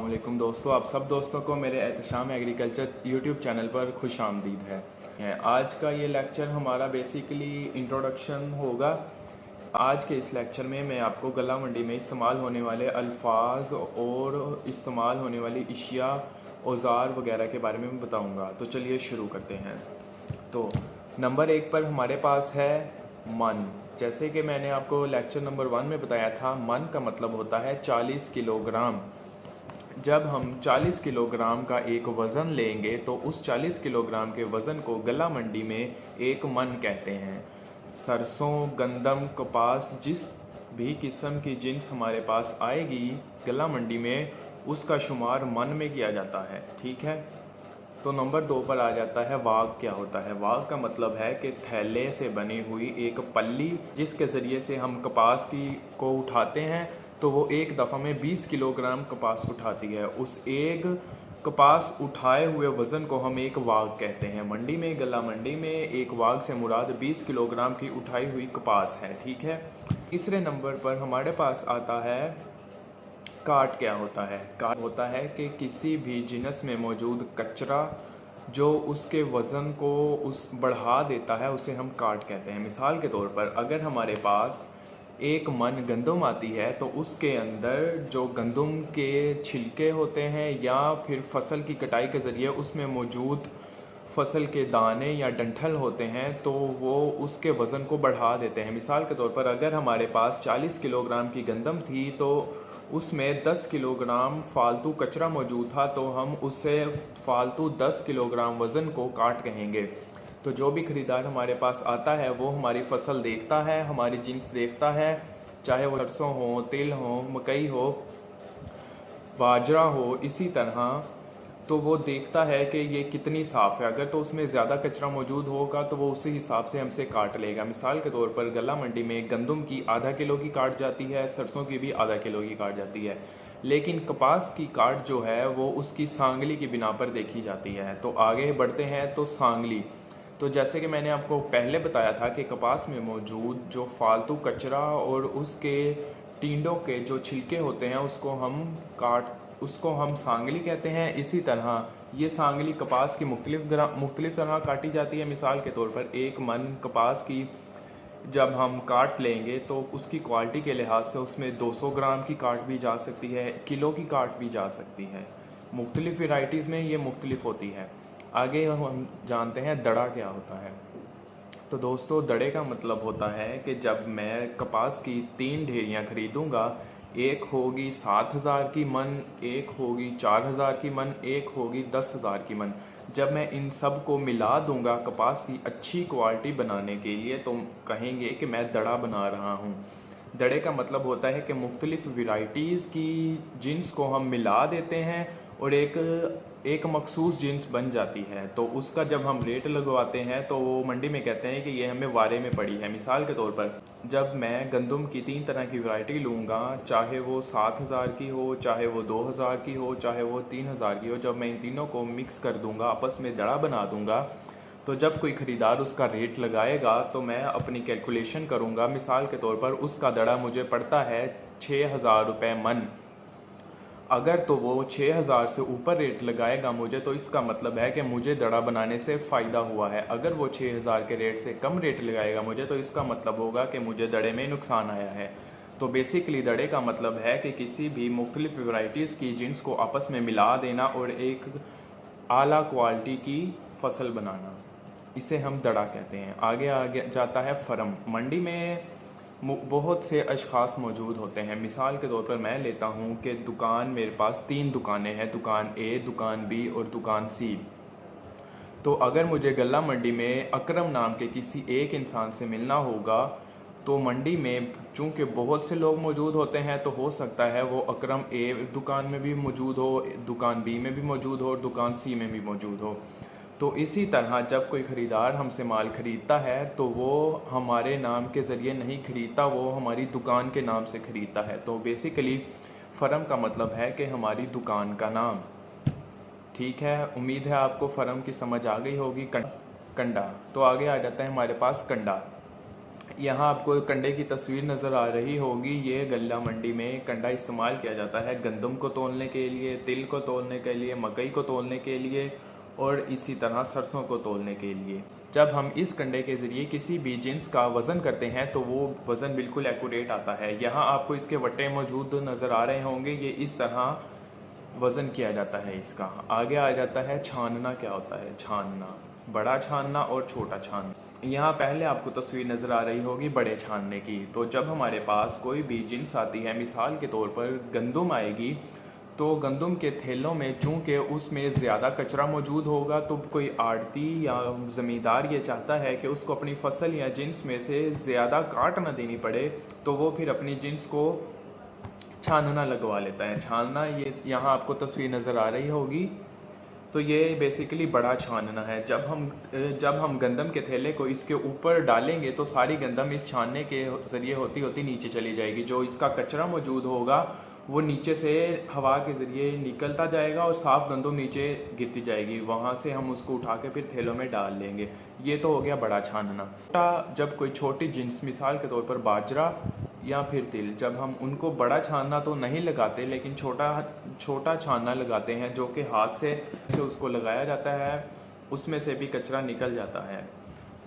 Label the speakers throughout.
Speaker 1: वालेकुम दोस्तों, आप सब दोस्तों को मेरे एहतशाम एग्रीकल्चर यूट्यूब चैनल पर खुश आमदीद है। आज का ये लेक्चर हमारा बेसिकली इंट्रोडक्शन होगा। आज के इस लेक्चर में मैं आपको गला मंडी में इस्तेमाल होने वाले अल्फाज और इस्तेमाल होने वाली इशिया, औज़ार वगैरह के बारे में बताऊंगा। तो चलिए शुरू करते हैं। तो नंबर 1 पर हमारे पास है मन। जैसे कि मैंने आपको लेक्चर नंबर 1 में बताया था, मन का मतलब होता है 40 किलोग्राम। जब हम 40 किलोग्राम का एक वज़न लेंगे तो उस 40 किलोग्राम के वज़न को गला मंडी में एक मन कहते हैं। सरसों, गंदम, कपास, जिस भी किस्म की जिन्स हमारे पास आएगी गला मंडी में, उसका शुमार मन में किया जाता है। ठीक है। तो नंबर 2 पर आ जाता है वाग। क्या होता है वाग? का मतलब है कि थैले से बनी हुई एक पल्ली जिसके ज़रिए से हम कपास को उठाते हैं, तो वो एक दफ़ा में 20 किलोग्राम कपास उठाती है। उस एक कपास उठाए हुए वज़न को हम एक वाग कहते हैं। मंडी में, गला मंडी में एक वाग से मुराद 20 किलोग्राम की उठाई हुई कपास है। ठीक है। तीसरे नंबर पर हमारे पास आता है काट। क्या होता है? काट होता है कि किसी भी जिनस में मौजूद कचरा जो उसके वज़न को बढ़ा देता है, उसे हम काट कहते हैं। मिसाल के तौर पर अगर हमारे पास एक मन गंदम आती है तो उसके अंदर जो गंदम के छिलके होते हैं या फिर फसल की कटाई के ज़रिए उसमें मौजूद फसल के दाने या डंठल होते हैं, तो वो उसके वज़न को बढ़ा देते हैं। मिसाल के तौर पर अगर हमारे पास 40 किलोग्राम की गंदम थी तो उसमें 10 किलोग्राम फालतू कचरा मौजूद था, तो हम उससे फालतू 10 किलोग्राम वज़न को काट कहेंगे। तो जो भी ख़रीदार हमारे पास आता है वो हमारी फसल देखता है, हमारी जिन्स देखता है, चाहे वो सरसों हो, तिल हो, मकई हो, बाजरा हो, इसी तरह तो वो देखता है कि ये कितनी साफ़ है। अगर तो उसमें ज़्यादा कचरा मौजूद होगा तो वो उसी हिसाब से हमसे काट लेगा। मिसाल के तौर पर गला मंडी में गंदम की आधा किलो की काट जाती है, सरसों की भी आधा किलो की काट जाती है, लेकिन कपास की काट जो है वो उसकी सांगली की बिना पर देखी जाती है। तो आगे बढ़ते हैं। तो सांगली, तो जैसे कि मैंने आपको पहले बताया था कि कपास में मौजूद जो फालतू कचरा और उसके टींडों के जो छिलके होते हैं उसको हम सांगली कहते हैं। इसी तरह ये सांगली कपास की मुख्तलिफ तरह काटी जाती है। मिसाल के तौर पर एक मन कपास की जब हम काट लेंगे तो उसकी क्वालिटी के लिहाज से उसमें 200 ग्राम की काट भी जा सकती है, किलो की काट भी जा सकती है। मुख्तलिफ वेराइटीज़ में ये मुख्तलिफ होती है। आगे हम जानते हैं दड़ा क्या होता है। तो दोस्तों, दड़े का मतलब होता है कि जब मैं कपास की 3 ढेरियाँ खरीदूंगा, एक होगी 7,000 की मन, एक होगी 4,000 की मन, एक होगी 10,000 की मन, जब मैं इन सब को मिला दूंगा कपास की अच्छी क्वालिटी बनाने के लिए, तो कहेंगे कि मैं दड़ा बना रहा हूँ। दड़े का मतलब होता है कि मुख्तलिफ वैरायटीज़ की जिन्स को हम मिला देते हैं और एक मखसूस जिन्स बन जाती है। तो उसका जब हम रेट लगवाते हैं तो वो मंडी में कहते हैं कि ये हमें वारे में पड़ी है। मिसाल के तौर पर जब मैं गंदम की 3 तरह की वैरायटी लूँगा, चाहे वो 7,000 की हो, चाहे वो 2,000 की हो, चाहे वो 3,000 की हो, जब मैं इन तीनों को मिक्स कर दूँगा, आपस में दड़ा बना दूँगा, तो जब कोई ख़रीदार उसका रेट लगाएगा तो मैं अपनी कैलकुलेशन करूँगा। मिसाल के तौर पर उसका दड़ा मुझे पड़ता है 6,000 रुपये मन। अगर तो वो 6,000 से ऊपर रेट लगाएगा मुझे, तो इसका मतलब है कि मुझे दड़ा बनाने से फ़ायदा हुआ है। अगर वो 6,000 के रेट से कम रेट लगाएगा मुझे, तो इसका मतलब होगा कि मुझे दड़े में नुकसान आया है। तो बेसिकली दड़े का मतलब है कि किसी भी मुख्तलिफ वैराइटीज़ की जिन्स को आपस में मिला देना और एक आला क्वालिटी की फसल बनाना, इसे हम दड़ा कहते हैं। आगे जाता है फर्म। मंडी में बहुत से अशखास मौजूद होते हैं। मिसाल के तौर पर मैं लेता हूँ कि दुकान, मेरे पास 3 दुकानें हैं, दुकान ए, दुकान बी और दुकान सी। तो अगर मुझे गला मंडी में अकरम नाम के किसी एक इंसान से मिलना होगा, तो मंडी में चूँकि बहुत से लोग मौजूद होते हैं, तो हो सकता है वो अकरम ए दुकान में भी मौजूद हो, दुकान बी में भी मौजूद हो और दुकान सी में भी मौजूद हो। तो इसी तरह जब कोई ख़रीदार हमसे माल ख़रीदता है तो वो हमारे नाम के ज़रिए नहीं ख़रीदता, वो हमारी दुकान के नाम से ख़रीदता है। तो बेसिकली फ़र्म का मतलब है कि हमारी दुकान का नाम। ठीक है, उम्मीद है आपको फ़र्म की समझ आ गई होगी। कंडा, तो आगे आ जाता है हमारे पास कंडा। यहाँ आपको कंडे की तस्वीर नज़र आ रही होगी। ये गल्ला मंडी में कंडा इस्तेमाल किया जाता है गंदम को तोलने के लिए, तिल को तोलने के लिए, मकई को तोलने के लिए और इसी तरह सरसों को तोलने के लिए। जब हम इस कंडे के ज़रिए किसी भी जिन्स का वज़न करते हैं तो वो वज़न बिल्कुल एक्यूरेट आता है। यहाँ आपको इसके वट्टे मौजूद नज़र आ रहे होंगे। ये इस तरह वज़न किया जाता है इसका। आगे आ जाता है छानना। क्या होता है छानना? बड़ा छानना और छोटा छानना। यहाँ पहले आपको तस्वीर नज़र आ रही होगी बड़े छानने की। तो जब हमारे पास कोई भी जिन्स आती है, मिसाल के तौर पर गंदम आएगी, तो गंदम के थैलों में चूँकि उसमें ज़्यादा कचरा मौजूद होगा, तो कोई आड़ती या ज़मींदार ये चाहता है कि उसको अपनी फसल या जिन्स में से ज़्यादा काट ना देनी पड़े, तो वो फिर अपनी जिन्स को छानना लगवा लेता है। छानना, ये यहाँ आपको तस्वीर नज़र आ रही होगी। तो ये बेसिकली बड़ा छानना है। जब हम गंदम के थैले को इसके ऊपर डालेंगे तो सारी गंदम इस छानने के ज़रिए होती होती नीचे चली जाएगी। जो इसका कचरा मौजूद होगा वो नीचे से हवा के ज़रिए निकलता जाएगा और साफ़ गंदम नीचे गिरती जाएगी। वहाँ से हम उसको उठा के फिर थैलों में डाल लेंगे। ये तो हो गया बड़ा छानना। जब कोई छोटी जिन्स, मिसाल के तौर पर बाजरा या फिर तिल, जब हम उनको बड़ा छानना तो नहीं लगाते, लेकिन छोटा छानना लगाते हैं, जो कि हाथ से उसको लगाया जाता है, उसमें से भी कचरा निकल जाता है।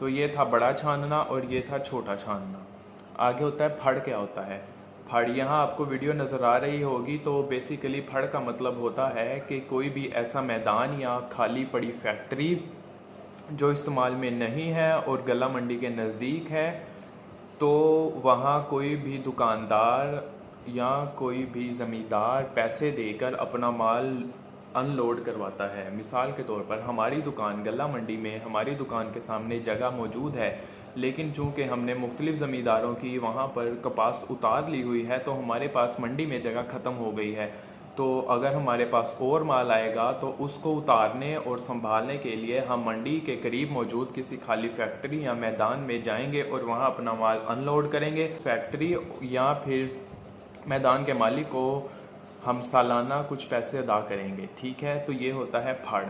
Speaker 1: तो ये था बड़ा छानना और ये था छोटा छानना। आगे होता है फड़। क्या होता है फड़? यहाँ आपको वीडियो नज़र आ रही होगी। तो बेसिकली फड़ का मतलब होता है कि कोई भी ऐसा मैदान या खाली पड़ी फैक्ट्री जो इस्तेमाल में नहीं है और गला मंडी के नज़दीक है, तो वहाँ कोई भी दुकानदार या कोई भी ज़मींदार पैसे देकर अपना माल अनलोड करवाता है। मिसाल के तौर पर हमारी दुकान गला मंडी में, हमारी दुकान के सामने जगह मौजूद है, लेकिन चूँकि हमने मुख्तलिफ ज़मींदारों की वहाँ पर कपास उतार ली हुई है, तो हमारे पास मंडी में जगह ख़त्म हो गई है। तो अगर हमारे पास और माल आएगा तो उसको उतारने और संभालने के लिए हम मंडी के करीब मौजूद किसी खाली फैक्ट्री या मैदान में जाएंगे और वहाँ अपना माल अनलोड करेंगे। फैक्ट्री या फिर मैदान के मालिक को हम सालाना कुछ पैसे अदा करेंगे। ठीक है, तो ये होता है फड़।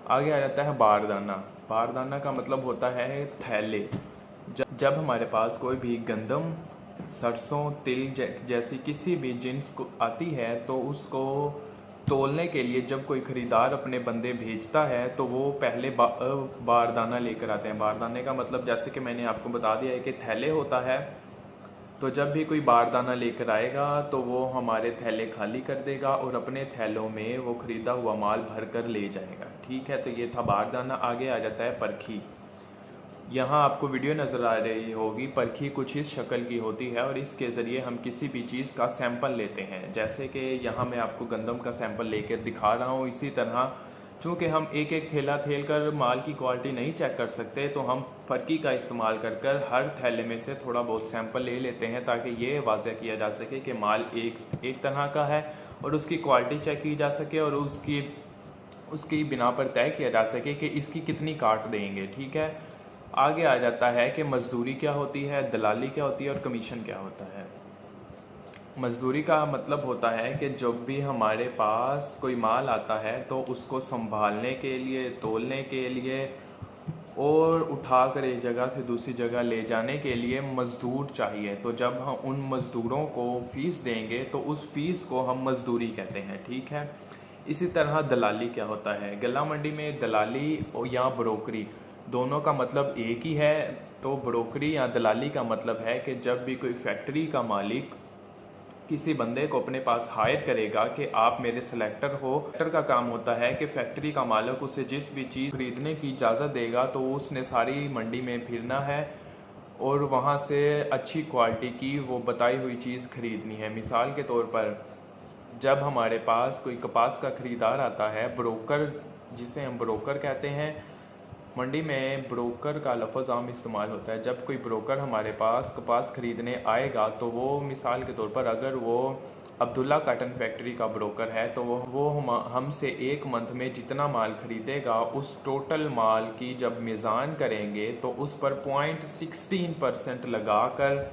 Speaker 1: आगे आ जाता है बारदाना। बारदाना का मतलब होता है थैले। जब हमारे पास कोई भी गंदम, सरसों, तिल जैसी किसी भी जिन्स को आती है, तो उसको तोलने के लिए जब कोई ख़रीदार अपने बंदे भेजता है तो वो पहले बारदाना लेकर आते हैं। बारदाने का मतलब जैसे कि मैंने आपको बता दिया है कि थैले होता है। तो जब भी कोई बारदाना लेकर आएगा तो वो हमारे थैले खाली कर देगा और अपने थैलों में वो ख़रीदा हुआ माल भर कर ले जाएगा। ठीक है, तो ये था बारदाना। आगे आ जाता है परखी। यहाँ आपको वीडियो नज़र आ रही होगी। परखी कुछ इस शक्ल की होती है और इसके ज़रिए हम किसी भी चीज़ का सैंपल लेते हैं। जैसे कि यहाँ मैं आपको गंदम का सैंपल लेकर दिखा रहा हूँ। इसी तरह चूँकि हम एक एक थैला थैल कर माल की क्वालिटी नहीं चेक कर सकते, तो हम परखी का इस्तेमाल कर हर थैले में से थोड़ा बहुत सैंपल ले लेते हैं, ताकि ये वाज़ह किया जा सके कि माल एक तरह का है और उसकी क्वालिटी चेक की जा सके और उसकी बिना पर तय किया जा सके कि इसकी कितनी काट देंगे। ठीक है, आगे आ जाता है कि मजदूरी क्या होती है, दलाली क्या होती है और कमीशन क्या होता है। मजदूरी का मतलब होता है कि जब भी हमारे पास कोई माल आता है तो उसको संभालने के लिए, तोलने के लिए और उठाकर एक जगह से दूसरी जगह ले जाने के लिए मज़दूर चाहिए। तो जब हम उन मज़दूरों को फ़ीस देंगे तो उस फ़ीस को हम मज़दूरी कहते हैं। ठीक है, इसी तरह दलाली क्या होता है। गला मंडी में दलाली या ब्रोकरी दोनों का मतलब एक ही है। तो ब्रोकरी या दलाली का मतलब है कि जब भी कोई फैक्ट्री का मालिक किसी बंदे को अपने पास हायर करेगा कि आप मेरे सिलेक्टर हो, सिलेक्टर का काम होता है कि फैक्ट्री का मालिक उसे जिस भी चीज़ खरीदने की इजाज़त देगा तो उसने सारी मंडी में फिरना है और वहाँ से अच्छी क्वालिटी की वो बताई हुई चीज़ खरीदनी है। मिसाल के तौर पर जब हमारे पास कोई कपास का ख़रीदार आता है, ब्रोकर जिसे हम ब्रोकर कहते हैं, मंडी में ब्रोकर का लफ्ज़ आम इस्तेमाल होता है। जब कोई ब्रोकर हमारे पास कपास ख़रीदने आएगा तो वो मिसाल के तौर पर अगर वो अब्दुल्ला काटन फैक्ट्री का ब्रोकर है तो वो हमसे एक मंथ में जितना माल ख़रीदेगा उस टोटल माल की जब मीज़ान करेंगे तो उस पर 0.16% लगाकर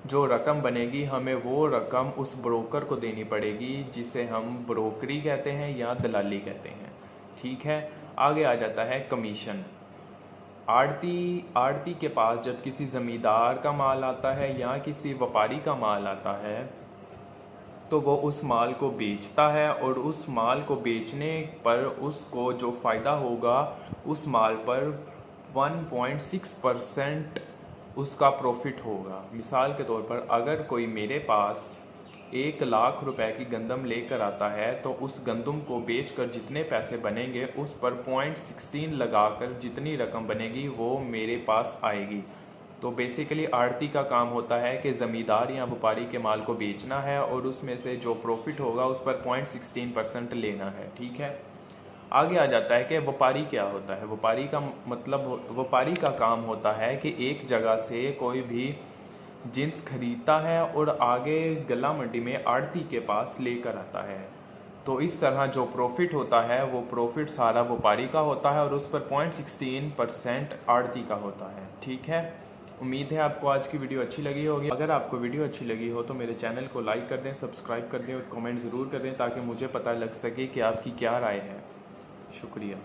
Speaker 1: जो रकम बनेगी हमें वो रकम उस ब्रोकर को देनी पड़ेगी, जिसे हम ब्रोकरी कहते हैं या दलाली कहते हैं। ठीक है, आगे आ जाता है कमीशन। आड़ती के पास जब किसी ज़मींदार का माल आता है या किसी व्यापारी का माल आता है तो वो उस माल को बेचता है, और उस माल को बेचने पर उसको जो फ़ायदा होगा उस माल पर 1.6% उसका प्रॉफिट होगा। मिसाल के तौर पर अगर कोई मेरे पास 1,00,000 रुपए की गंदम लेकर आता है तो उस गंदम को बेचकर जितने पैसे बनेंगे उस पर 0.16 लगाकर जितनी रकम बनेगी वो मेरे पास आएगी। तो बेसिकली आड़ती का काम होता है कि ज़मींदार या व्यापारी के माल को बेचना है और उसमें से जो प्रॉफिट होगा उस पर 0.16% लेना है। ठीक है, आगे आ जाता है कि व्यापारी क्या होता है। व्यापारी का मतलब, व्यापारी का काम होता है कि एक जगह से कोई भी जिन्स खरीदता है और आगे गला मंडी में आड़ती के पास लेकर आता है। तो इस तरह जो प्रॉफिट होता है वो प्रॉफिट सारा व्यापारी का होता है और उस पर 0.16% आड़ती का होता है। ठीक है, उम्मीद है आपको आज की वीडियो अच्छी लगी होगी। अगर आपको वीडियो अच्छी लगी हो तो मेरे चैनल को लाइक कर दें, सब्सक्राइब कर दें और कमेंट ज़रूर कर दें ताकि मुझे पता लग सके कि आपकी क्या राय है। शुक्रिया।